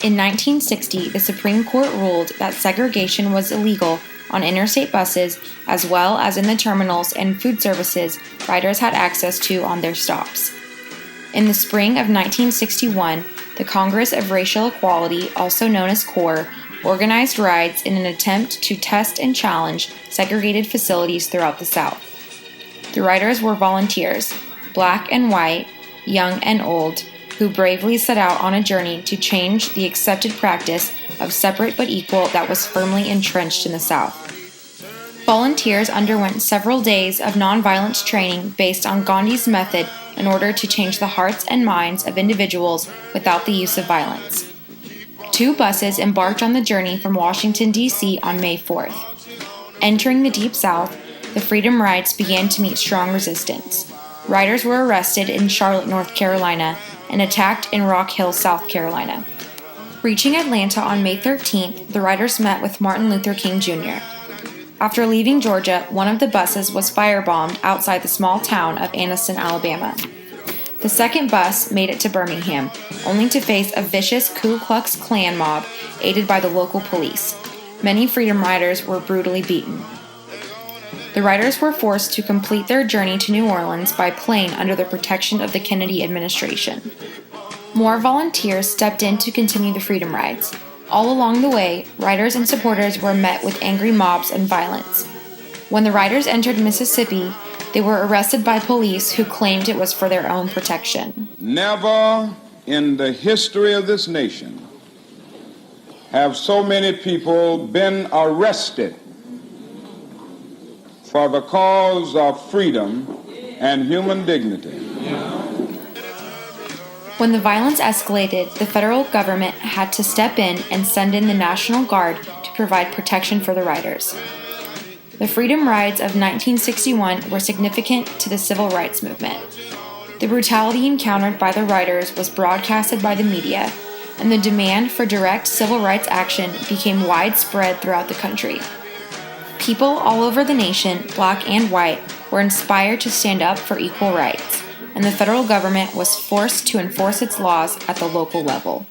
In 1960, the Supreme Court ruled that segregation was illegal on interstate buses as well as in the terminals and food services riders had access to on their stops. In the spring of 1961, the Congress of Racial Equality, also known as CORE, organized rides in an attempt to test and challenge segregated facilities throughout the South. The riders were volunteers, black and white, young and old, who bravely set out on a journey to change the accepted practice of separate but equal that was firmly entrenched in the South. Volunteers underwent several days of nonviolence training based on Gandhi's method in order to change the hearts and minds of individuals without the use of violence. 2 buses embarked on the journey from Washington, D.C. on May 4th. Entering the Deep South, the Freedom Rides began to meet strong resistance. Riders were arrested in Charlotte, North Carolina, and attacked in Rock Hill, South Carolina. Reaching Atlanta on May 13th, the riders met with Martin Luther King Jr. After leaving Georgia, one of the buses was firebombed outside the small town of Anniston, Alabama. The second bus made it to Birmingham, only to face a vicious Ku Klux Klan mob aided by the local police. Many Freedom Riders were brutally beaten. The riders were forced to complete their journey to New Orleans by plane under the protection of the Kennedy administration. More volunteers stepped in to continue the Freedom Rides. All along the way, riders and supporters were met with angry mobs and violence. When the riders entered Mississippi, they were arrested by police who claimed it was for their own protection. Never in the history of this nation have so many people been arrested for the cause of freedom and human dignity. When the violence escalated, the federal government had to step in and send in the National Guard to provide protection for the riders. The Freedom Rides of 1961 were significant to the civil rights movement. The brutality encountered by the riders was broadcasted by the media, and the demand for direct civil rights action became widespread throughout the country. People all over the nation, black and white, were inspired to stand up for equal rights, and the federal government was forced to enforce its laws at the local level.